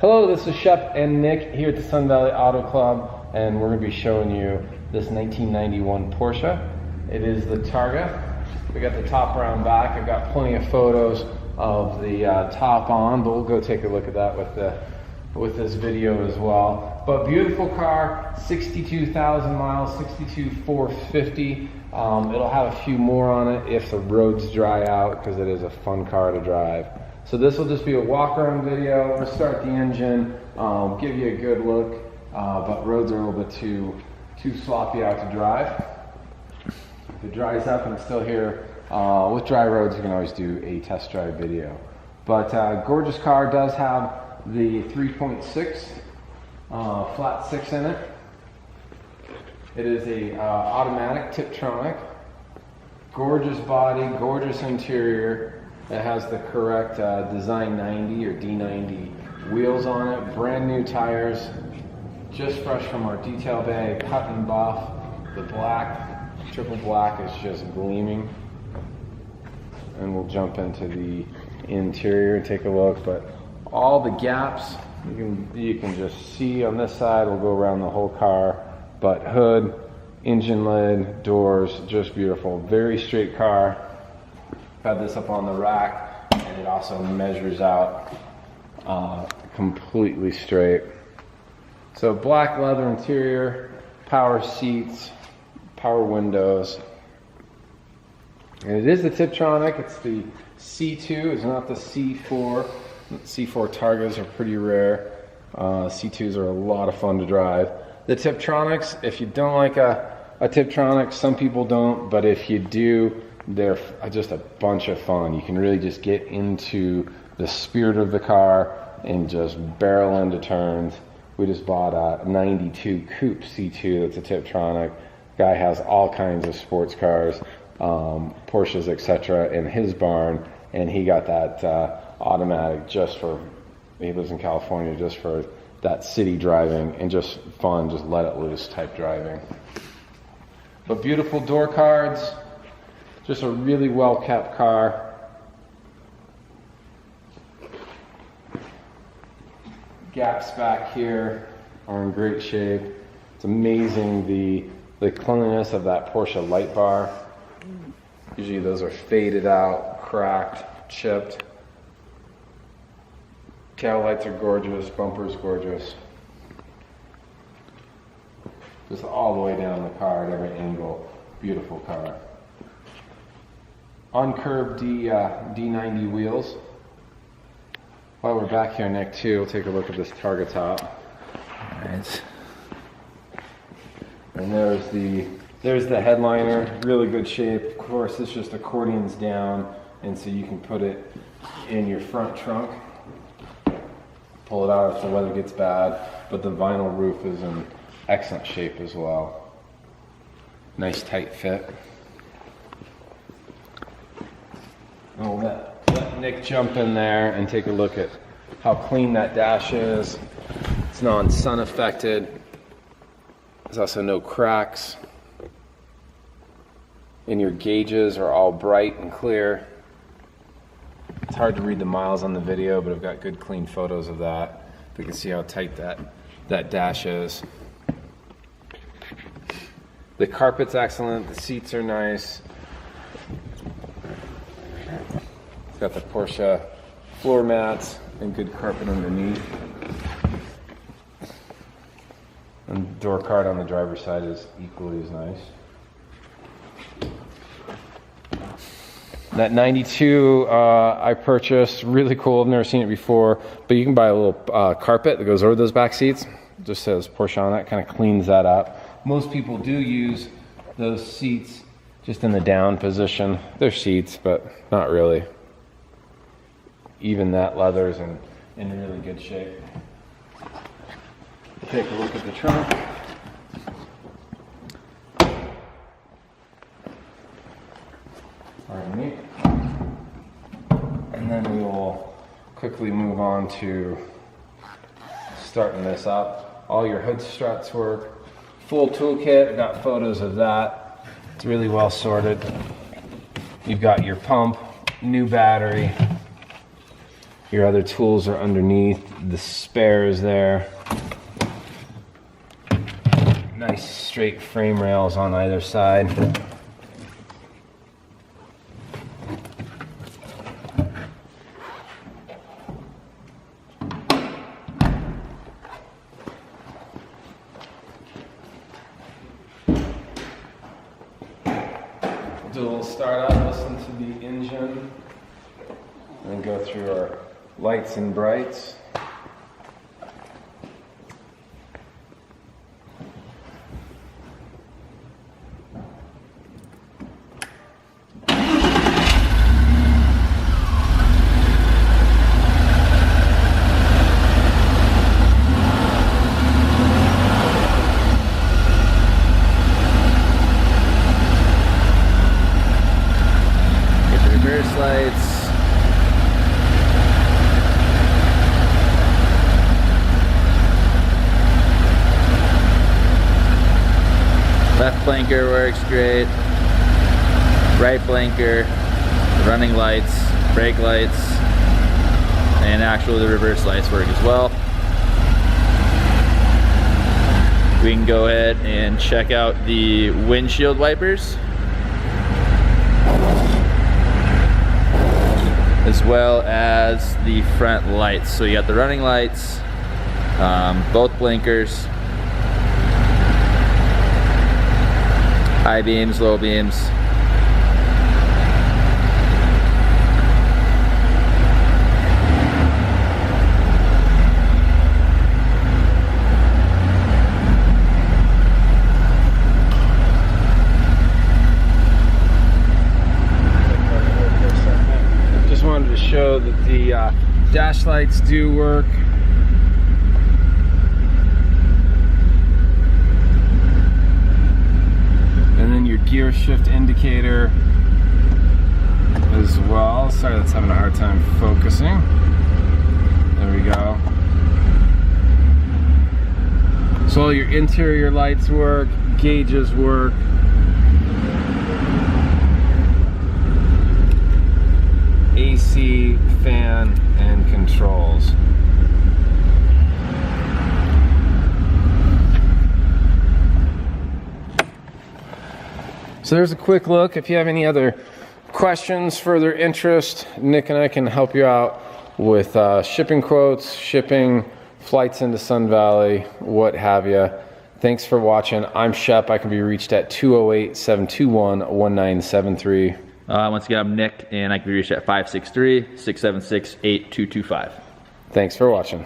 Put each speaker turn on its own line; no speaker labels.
Hello, this is Shep and Nick here at the Sun Valley Auto Club, and we're going to be showing you this 1991 Porsche. It is the Targa. We got the top around back. I've got plenty of photos of the top on, but we'll go take a look at that with this video as well. But beautiful car, 62,000 miles, 62,450. It'll have a few more on it if the roads dry out, because it is a fun car to drive. So this will just be a walk around video. We'll start the engine, give you a good look, but roads are a little bit too sloppy out to drive. If it dries up and it's still here, with dry roads you can always do a test drive video. But gorgeous car, does have the 3.6 flat 6 in it. It is a automatic Tiptronic. Gorgeous body, gorgeous interior. It has the correct Design 90 or D90 wheels on it. Brand new tires, just fresh from our detail bay, cut and buff. The black, triple black is just gleaming. And we'll jump into the interior and take a look. But all the gaps you can just see on this side. We'll go around the whole car. But hood, engine lid, doors, just beautiful. Very straight car. Had this up on the rack, and it also measures out completely straight. So black leather interior, power seats, power windows. And it is the Tiptronic. It's the C2. It's not the C4. C4 Targas are pretty rare. C2s are a lot of fun to drive. The Tiptronics, if you don't like a Tiptronic, some people don't, but if you do, they're just a bunch of fun. You can really just get into the spirit of the car and just barrel into turns. We just bought a 92 Coupe C2 that's a Tiptronic. Guy has all kinds of sports cars, Porsches, etc. in his barn, and he got that automatic just for, he lives in California, just for that city driving and just fun, just let it loose type driving. But beautiful door cards, just a really well kept car. Gaps back here are in great shape. It's amazing the cleanliness of that Porsche light bar. Usually those are faded out, cracked, chipped. Tail lights are gorgeous, bumper's gorgeous. Just all the way down the car at every angle. Beautiful car. Uncurved D90 wheels. While we're back here, Nick, too, we'll take a look at this Targa top. Alright. And there's the headliner, really good shape. Of course, this just accordions down, and so you can put it in your front trunk. Pull it out if the weather gets bad, but the vinyl roof is in excellent shape as well. Nice tight fit. I'll let Nick jump in there and take a look at how clean that dash is. It's non-sun affected. There's also no cracks. And your gauges are all bright and clear. It's hard to read the miles on the video, but I've got good clean photos of that. You can see how tight that dash is. The carpet's excellent, the seats are nice. It's got the Porsche floor mats and good carpet underneath. And the door card on the driver's side is equally as nice. That 92 I purchased, really cool, I've never seen it before, but you can buy a little carpet that goes over those back seats. It just says Porsche on it, kind of cleans that up. Most people do use those seats just in the down position. They're seats, but not really. Even that leather's in really good shape. Take a look at the trunk. Pardon me. And then we will quickly move on to starting this up. All your hood struts work. Full toolkit, I've got photos of that. It's really well sorted. You've got your pump, new battery, Your other tools are underneath. The spare is there. Nice straight frame rails on either side. Do a little start up, listen to the engine, and then go through our lights and brights. Lights.
Left blinker works great. Right blinker, running lights, brake lights, and actually the reverse lights work as well. We can go ahead and check out the windshield wipers, as well as the front lights. So you got the running lights, both blinkers, high beams, low beams.
Wanted to show that the dash lights do work. And then your gear shift indicator as well. Sorry, that's having a hard time focusing. There we go. So all your interior lights work, gauges work. AC, fan, and controls. So there's a quick look. If you have any other questions, further interest, Nick and I can help you out with shipping quotes, shipping, flights into Sun Valley, what have you. Thanks for watching. I'm Shep. I can be reached at 208-721-1973.
Once again, I'm Nick, and I can be reached at 563-676-8225.
Thanks for watching.